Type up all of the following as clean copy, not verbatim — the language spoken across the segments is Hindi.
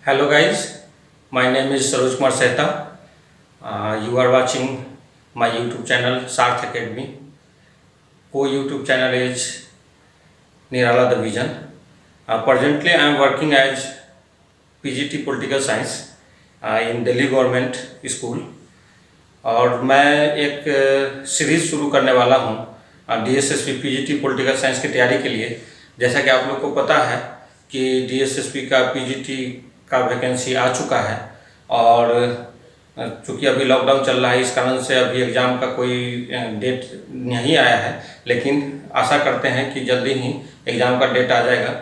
Hello guys, my name is Saroj Kumar Sehta. You are watching my YouTube channel Sarth Academy. Co-YouTube channel is Nirala Division. Presently I am working as PGT Political Science in Delhi Government School और मैं एक सीरीज़ शुरू करने वाला हूँ DSSP PGT Political Science की तैयारी के लिए। जैसा कि आप लोग को पता है कि DSSP का PGT का वैकेंसी आ चुका है और चूँकि अभी लॉकडाउन चल रहा है इस कारण से अभी एग्ज़ाम का कोई डेट नहीं आया है, लेकिन आशा करते हैं कि जल्दी ही एग्ज़ाम का डेट आ जाएगा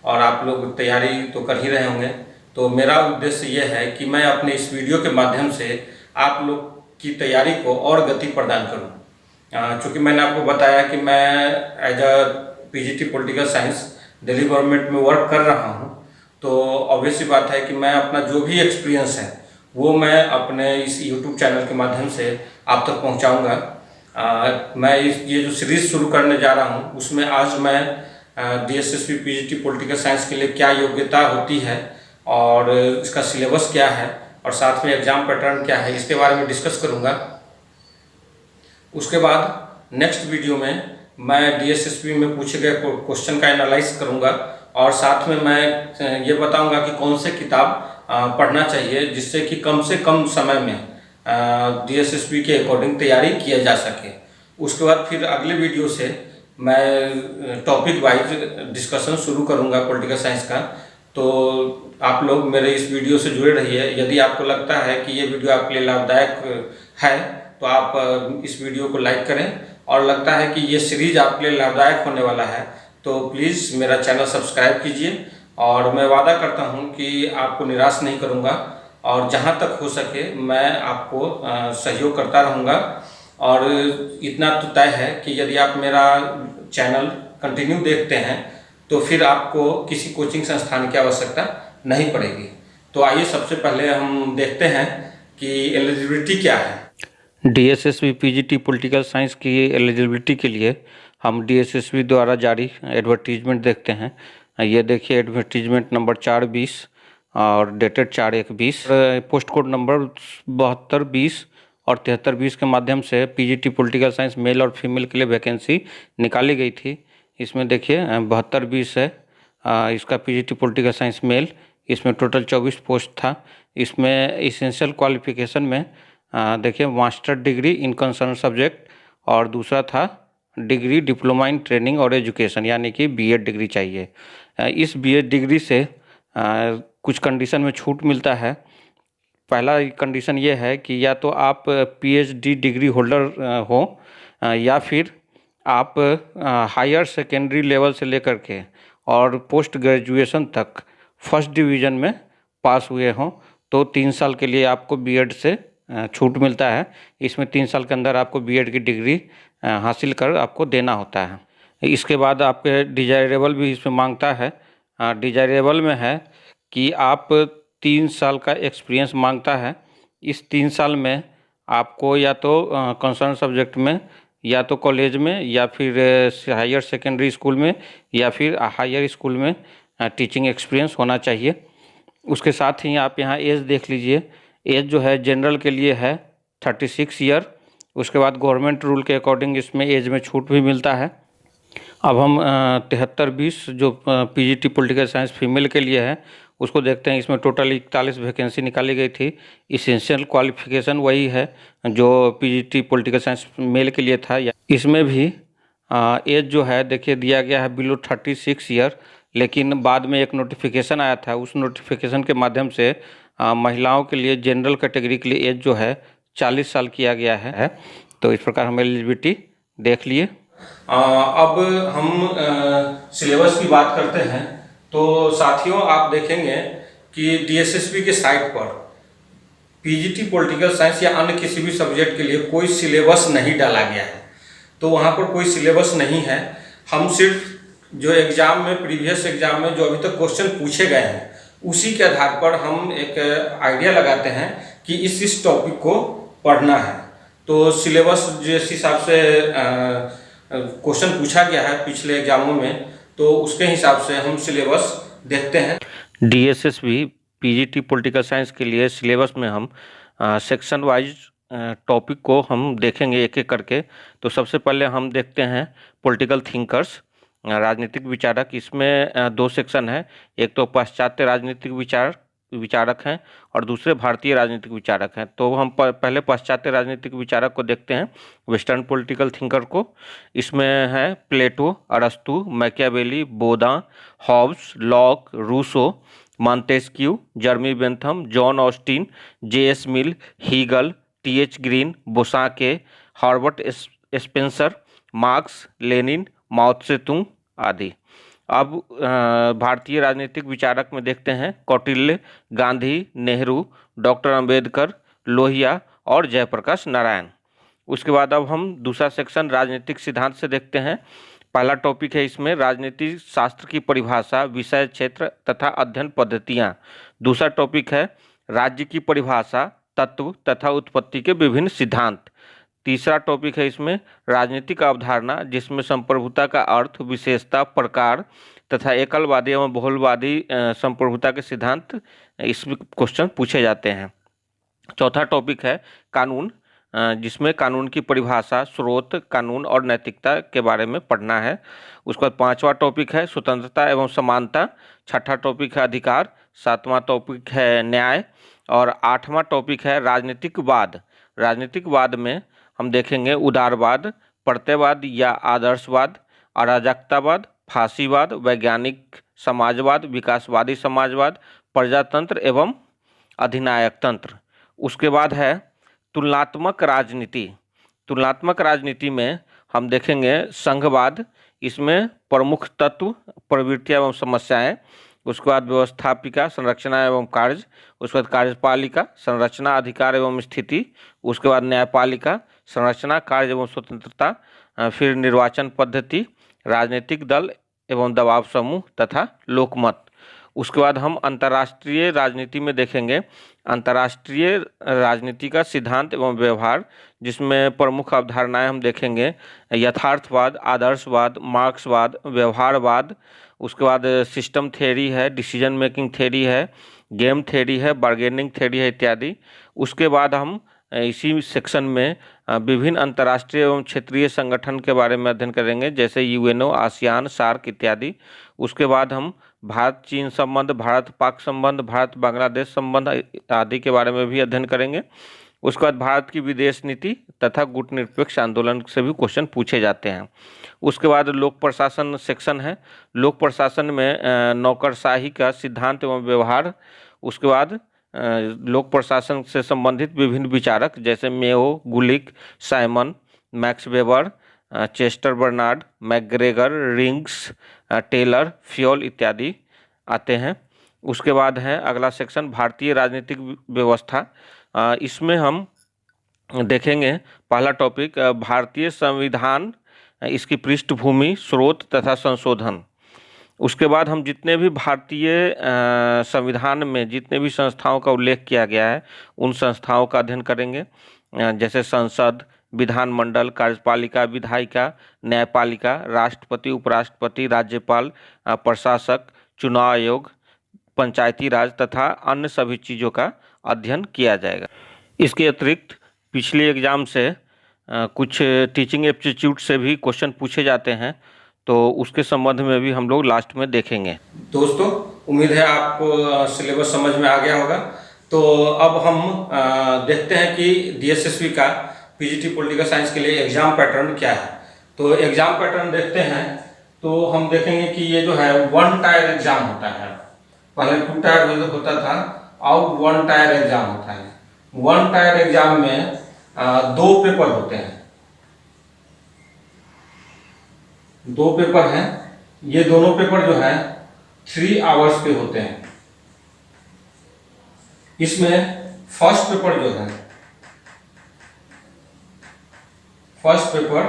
और आप लोग तैयारी तो कर ही रहे होंगे। तो मेरा उद्देश्य ये है कि मैं अपने इस वीडियो के माध्यम से आप लोग की तैयारी को और गति प्रदान करूँ। चूँकि मैंने आपको बताया कि मैं as a PGT political science Delhi government में वर्क कर रहा हूँ, तो ऑब्वियस सी बात है कि मैं अपना जो भी एक्सपीरियंस है वो मैं अपने इस YouTube चैनल के माध्यम से आप तक पहुँचाऊँगा। मैं ये जो सीरीज़ शुरू करने जा रहा हूँ उसमें आज मैं DSSP PGT पॉलिटिकल साइंस के लिए क्या योग्यता होती है और इसका सिलेबस क्या है और साथ में एग्ज़ाम पैटर्न क्या है इसके बारे में डिस्कस करूँगा। उसके बाद नेक्स्ट वीडियो में मैं DSSP में पूछे गए क्वेश्चन का एनालाइज करूँगा और साथ में मैं ये बताऊँगा कि कौन से किताब पढ़ना चाहिए जिससे कि कम से कम समय में DSSP के अकॉर्डिंग तैयारी किया जा सके। उसके बाद फिर अगले वीडियो से मैं टॉपिक वाइज डिस्कशन शुरू करूँगा पॉलिटिकल साइंस का। तो आप लोग मेरे इस वीडियो से जुड़े रहिए। यदि आपको लगता है कि ये वीडियो आपके लिए लाभदायक है तो आप इस वीडियो को लाइक करें और लगता है कि ये सीरीज़ आपके लिए लाभदायक होने वाला है तो प्लीज़ मेरा चैनल सब्सक्राइब कीजिए और मैं वादा करता हूँ कि आपको निराश नहीं करूँगा और जहाँ तक हो सके मैं आपको सहयोग करता रहूँगा। और इतना तो तय है कि यदि आप मेरा चैनल कंटिन्यू देखते हैं तो फिर आपको किसी कोचिंग संस्थान की आवश्यकता नहीं पड़ेगी। तो आइए सबसे पहले हम देखते हैं कि एलिजिबिलिटी क्या है। DSSP PGT पॉलिटिकल साइंस की एलिजिबिलिटी के लिए हम DSSP द्वारा जारी एडवर्टीजमेंट देखते हैं। ये देखिए एडवर्टीजमेंट नंबर 4/20 और डेटेड 4/1/20। पोस्ट कोड नंबर 7220 और 7320 के माध्यम से PGT पॉलिटिकल साइंस मेल और फीमेल के लिए वैकेंसी निकाली गई थी। इसमें देखिए 7220 है इसका PGT पॉलिटिकल साइंस मेल। इसमें टोटल 24 पोस्ट था। इसमें इसेंशियल क्वालिफिकेशन में देखिए master degree in concern subject और दूसरा था डिग्री डिप्लोमा इन ट्रेनिंग और एजुकेशन यानी कि BEd डिग्री चाहिए। इस BEd डिग्री से कुछ कंडीशन में छूट मिलता है। पहला कंडीशन ये है कि या तो आप PhD डिग्री होल्डर हो या फिर आप हायर सेकेंडरी लेवल से लेकर के और पोस्ट ग्रेजुएशन तक फर्स्ट डिवीज़न में पास हुए हों तो 3 साल के लिए आपको BEd से छूट मिलता है। इसमें 3 साल के अंदर आपको BEd की डिग्री हासिल कर आपको देना होता है। इसके बाद आपके डिजायरेबल भी इसमें मांगता है। डिजायरेबल में है कि आप 3 साल का एक्सपीरियंस मांगता है। इस 3 साल में आपको या तो कंसर्न सब्जेक्ट में या तो कॉलेज में या फिर हायर सेकेंडरी स्कूल में या फिर हायर स्कूल में टीचिंग एक्सपीरियंस होना चाहिए। उसके साथ ही आप यहाँ एज देख लीजिए। एज जो है जनरल के लिए है 36 ईयर। उसके बाद गवर्नमेंट रूल के अकॉर्डिंग इसमें एज में छूट भी मिलता है। अब हम 7320 जो PGT पॉलिटिकल साइंस फीमेल के लिए है उसको देखते हैं। इसमें टोटल 41 वैकेंसी निकाली गई थी। इसेंशियल क्वालिफिकेशन वही है जो PGT पॉलिटिकल साइंस मेल के लिए था। इसमें भी एज जो है देखिए दिया गया है बिलो 36 ईयर, लेकिन बाद में एक नोटिफिकेशन आया था। उस नोटिफिकेशन के माध्यम से महिलाओं के लिए जनरल कैटेगरी के लिए एज जो है 40 साल किया गया है। तो इस प्रकार हम एलिजिबिलिटी देख लिए। अब हम सिलेबस की बात करते हैं। तो साथियों आप देखेंगे कि DSSP के साइट पर PGT पॉलिटिकल साइंस या अन्य किसी भी सब्जेक्ट के लिए कोई सिलेबस नहीं डाला गया है। तो वहाँ पर कोई सिलेबस नहीं है। हम सिर्फ जो एग्ज़ाम में प्रीवियस एग्ज़ाम में जो अभी तक क्वेश्चन पूछे गए हैं उसी के आधार पर हम एक आइडिया लगाते हैं कि इस टॉपिक को पढ़ना है। तो सिलेबस जिस हिसाब से क्वेश्चन पूछा गया है पिछले एग्जामों में तो उसके हिसाब से हम सिलेबस देखते हैं। DSSP पीजीटी पॉलिटिकल साइंस के लिए सिलेबस में हम सेक्शन वाइज टॉपिक को हम देखेंगे एक एक करके। तो सबसे पहले हम देखते हैं पॉलिटिकल थिंकर्स, राजनीतिक विचारक। इसमें दो सेक्शन है, एक तो पाश्चात्य राजनीतिक विचारक हैं और दूसरे भारतीय राजनीतिक विचारक हैं। तो हम पहले पाश्चात्य राजनीतिक विचारक को देखते हैं, वेस्टर्न पॉलिटिकल थिंकर को। इसमें है प्लेटो, अरस्तु, Machiavelli, Bodin, Hobbes, Locke, Rousseau, Montesquieu, Jeremy Bentham, John Austin, J S. Mill, Hegel, T H. Green, Bosanquet, Herbert Spencer, Marx, Lenin, Mao Tse tung आदि। अब भारतीय राजनीतिक विचारक में देखते हैं कौटिल्य, गांधी, नेहरू, डॉक्टर अंबेडकर, लोहिया और जयप्रकाश नारायण। उसके बाद अब हम दूसरा सेक्शन राजनीतिक सिद्धांत से देखते हैं। पहला टॉपिक है इसमें राजनीति शास्त्र की परिभाषा, विषय क्षेत्र तथा अध्ययन पद्धतियाँ। दूसरा टॉपिक है राज्य की परिभाषा, तत्व तथा उत्पत्ति के विभिन्न सिद्धांत। तीसरा टॉपिक है इसमें राजनीतिक अवधारणा, जिसमें संप्रभुता का अर्थ, विशेषता, प्रकार तथा एकलवादी एवं बहुलवादी संप्रभुता के सिद्धांत इसमें क्वेश्चन पूछे जाते हैं। चौथा टॉपिक है कानून, जिसमें कानून की परिभाषा, स्रोत, कानून और नैतिकता के बारे में पढ़ना है। उसके बाद पांचवा टॉपिक है स्वतंत्रता एवं समानता। छठा टॉपिक है अधिकार। सातवां टॉपिक है न्याय और आठवां टॉपिक है राजनीतिकवाद। राजनीतिकवाद में हम देखेंगे उदारवाद, प्रत्ययवाद या आदर्शवाद, अराजकतावाद, फांसीवाद, वैज्ञानिक समाजवाद, विकासवादी समाजवाद, प्रजातंत्र एवं अधिनायक तंत्र। उसके बाद है तुलनात्मक राजनीति। तुलनात्मक राजनीति में हम देखेंगे संघवाद, इसमें प्रमुख तत्व, प्रवृत्तियां एवं समस्याएं। उसके बाद व्यवस्थापिका, संरचना एवं कार्य। उसके बाद कार्यपालिका, संरचना, अधिकार एवं स्थिति। उसके बाद न्यायपालिका, संरचना, कार्य एवं स्वतंत्रता। फिर निर्वाचन पद्धति, राजनीतिक दल एवं दबाव समूह तथा लोकमत। उसके बाद हम अंतर्राष्ट्रीय राजनीति में देखेंगे अंतर्राष्ट्रीय राजनीति का सिद्धांत एवं व्यवहार, जिसमें प्रमुख अवधारणाएं हम देखेंगे यथार्थवाद, आदर्शवाद, मार्क्सवाद, व्यवहारवाद। उसके बाद सिस्टम थ्योरी है, डिसीजन मेकिंग थ्योरी है, गेम थ्योरी है, बार्गेनिंग थ्योरी है इत्यादि। उसके बाद हम इसी सेक्शन में विभिन्न अंतर्राष्ट्रीय एवं क्षेत्रीय संगठन के बारे में अध्ययन करेंगे, जैसे यूएनओ, आसियान, सार्क इत्यादि। उसके बाद हम भारत चीन संबंध, भारत पाक संबंध, भारत बांग्लादेश संबंध आदि के बारे में भी अध्ययन करेंगे। उसके बाद भारत की विदेश नीति तथा गुटनिरपेक्ष आंदोलन से भी क्वेश्चन पूछे जाते हैं। उसके बाद लोक प्रशासन सेक्शन है। लोक प्रशासन में नौकरशाही का सिद्धांत एवं व्यवहार। उसके बाद लोक प्रशासन से संबंधित विभिन्न विचारक, जैसे Mayo, Gulick, Simon, Max Weber, Chester Barnard, McGregor, Riggs, Taylor, Fayol इत्यादि आते हैं। उसके बाद है अगला सेक्शन भारतीय राजनीतिक व्यवस्था। इसमें हम देखेंगे पहला टॉपिक भारतीय संविधान, इसकी पृष्ठभूमि, स्रोत तथा संशोधन। उसके बाद हम जितने भी भारतीय संविधान में जितने भी संस्थाओं का उल्लेख किया गया है उन संस्थाओं का अध्ययन करेंगे, जैसे संसद, विधानमंडल, कार्यपालिका, विधायिका, न्यायपालिका, राष्ट्रपति, उपराष्ट्रपति, राज्यपाल, प्रशासक, चुनाव आयोग, पंचायती राज तथा अन्य सभी चीज़ों का अध्ययन किया जाएगा। इसके अतिरिक्त पिछले एग्जाम से कुछ टीचिंग एप्टीट्यूड से भी क्वेश्चन पूछे जाते हैं, तो उसके संबंध में भी हम लोग लास्ट में देखेंगे। दोस्तों, उम्मीद है आपको सिलेबस समझ में आ गया होगा। तो अब हम देखते हैं कि डीएसएसबी का पीजीटी पॉलिटिकल साइंस के लिए एग्जाम पैटर्न क्या है। तो एग्जाम पैटर्न देखते हैं तो हम देखेंगे कि ये जो है 1 टायर एग्जाम होता है। पहले 2 टायर होता था, अब 1 टायर एग्जाम होता है। 1 टायर एग्जाम में 2 पेपर होते हैं। 2 पेपर हैं। ये दोनों पेपर जो है 3 आवर्स के होते हैं। इसमें फर्स्ट पेपर जो है, फर्स्ट पेपर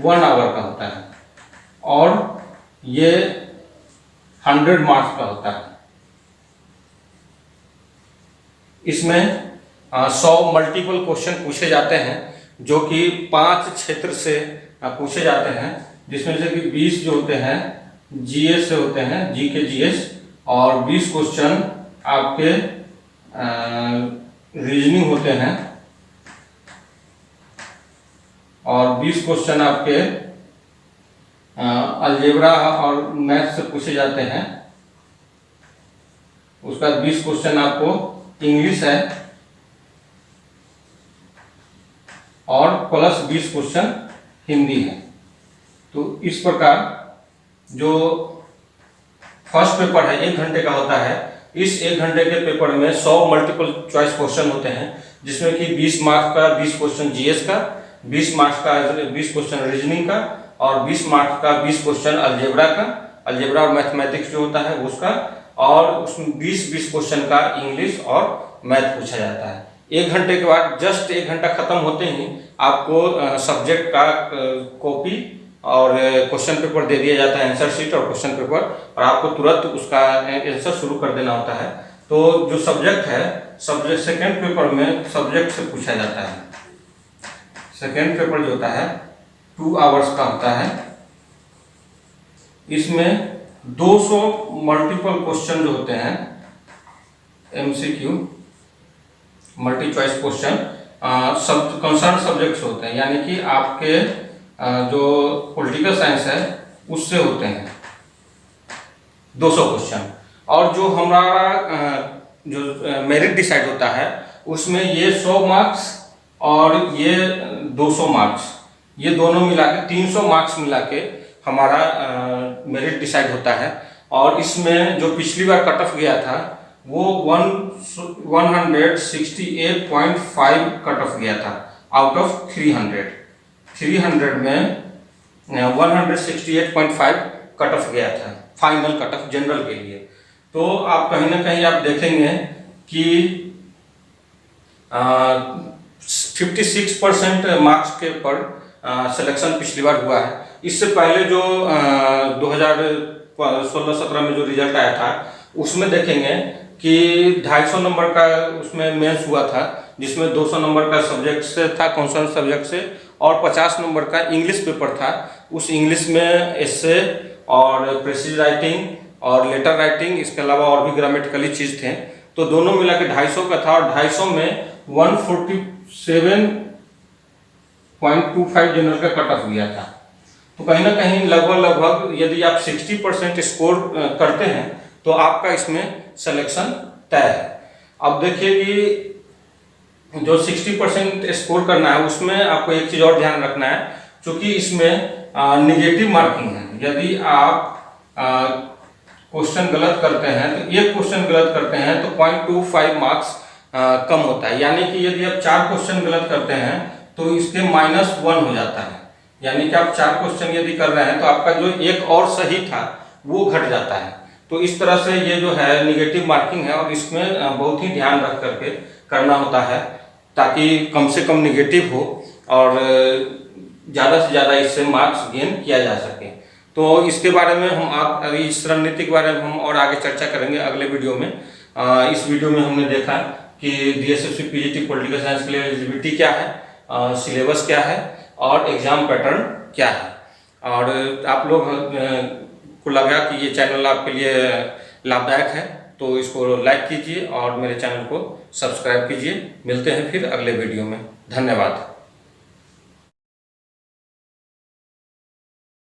1 आवर का होता है और ये 100 मार्क्स का होता है। इसमें 100 मल्टीपल क्वेश्चन पूछे जाते हैं, जो कि 5 क्षेत्र से पूछे जाते हैं, जिसमें से कि 20 जो होते हैं जीएस से होते हैं, जी के जीएस, और 20 क्वेश्चन आपके रीजनिंग होते हैं और 20 क्वेश्चन आपके अलजेब्रा और मैथ से पूछे जाते हैं। उसका 20 क्वेश्चन आपको इंग्लिश है और प्लस 20 क्वेश्चन हिंदी है। तो इस प्रकार जो फर्स्ट पेपर है 1 घंटे का होता है। इस 1 घंटे के पेपर में 100 मल्टीपल चॉइस क्वेश्चन होते हैं, जिसमें कि 20 मार्क्स का 20 क्वेश्चन जीएस का, 20 मार्क्स का 20 क्वेश्चन रीजनिंग का और 20 मार्क्स का 20 क्वेश्चन अलजेब्रा का, अलजेब्रा और मैथमेटिक्स जो होता है उसका, और उसमें 20 क्वेश्चन का इंग्लिश और मैथ पूछा जाता है। 1 घंटे के बाद जस्ट 1 घंटा खत्म होते ही आपको सब्जेक्ट का कॉपी और क्वेश्चन पेपर दे दिया जाता है, आंसर शीट और क्वेश्चन पेपर, और आपको तुरंत उसका आंसर शुरू कर देना होता है। तो जो सब्जेक्ट है, सब्जेक्ट सेकेंड पेपर में सब्जेक्ट से पूछा जाता है। सेकेंड पेपर जो होता है 2 आवर्स का होता है। इसमें 200 मल्टीपल क्वेश्चन जो होते हैं, एमसीक्यू मल्टी चॉइस क्वेश्चन सब कंसर्न सब्जेक्ट्स होते हैं, यानी कि आपके जो पॉलिटिकल साइंस है उससे होते हैं 200 क्वेश्चन। और जो हमारा जो मेरिट डिसाइड होता है उसमें ये 100 मार्क्स और ये 200 मार्क्स, ये दोनों मिला के 300 मार्क्स मिला के हमारा मेरिट डिसाइड होता है। और इसमें जो पिछली बार कट ऑफ गया था वो 168.5 कट ऑफ गया था आउट ऑफ 300 में 168.5 कट ऑफ गया था फाइनल कट ऑफ जनरल के लिए। तो आप कहीं ना कहीं आप देखेंगे कि 56% मार्क्स के पर सिलेक्शन पिछली बार हुआ है। इससे पहले जो 2016-17 में जो रिजल्ट आया था उसमें देखेंगे कि 250 नंबर का उसमें मेंस हुआ था, जिसमें 200 नंबर का सब्जेक्ट से था, कंसर्न सब्जेक्ट से, और 50 नंबर का इंग्लिश पेपर था। उस इंग्लिश में एस्से और प्रेसिज राइटिंग और लेटर राइटिंग, इसके अलावा और भी ग्रामेटिकली चीज़ थे। तो दोनों मिला के 250 का था और 250 में 147.25 जनरल का कट ऑफ गया था। तो कहीं ना कहीं लगभग यदि आप 60% स्कोर करते हैं तो आपका इसमें सिलेक्शन तय है। अब देखिए कि जो 60% स्कोर करना है उसमें आपको एक चीज़ और ध्यान रखना है, क्योंकि इसमें निगेटिव मार्किंग है। यदि आप क्वेश्चन गलत करते हैं तो एक क्वेश्चन गलत करते हैं तो 0.25 मार्क्स कम होता है। यानी कि यदि आप 4 क्वेश्चन गलत करते हैं तो इसके -1 हो जाता है। यानी कि आप 4 क्वेश्चन यदि कर रहे हैं तो आपका जो एक और सही था वो घट जाता है। तो इस तरह से ये जो है निगेटिव मार्किंग है और इसमें बहुत ही ध्यान रख करके करना होता है, ताकि कम से कम निगेटिव हो और ज़्यादा से ज़्यादा इससे मार्क्स गेन किया जा सके। तो इसके बारे में हम इस रणनीति के बारे में हम और आगे चर्चा करेंगे अगले वीडियो में। इस वीडियो में हमने देखा कि DSSP PGT पॉलिटिकल साइंस के लिए एलिजिबिलिटी क्या है, सिलेबस क्या है और एग्जाम पैटर्न क्या है। और आप लोग को लगा कि ये चैनल आपके लिए लाभदायक है तो इसको लाइक कीजिए और मेरे चैनल को सब्सक्राइब कीजिए। मिलते हैं फिर अगले वीडियो में। धन्यवाद।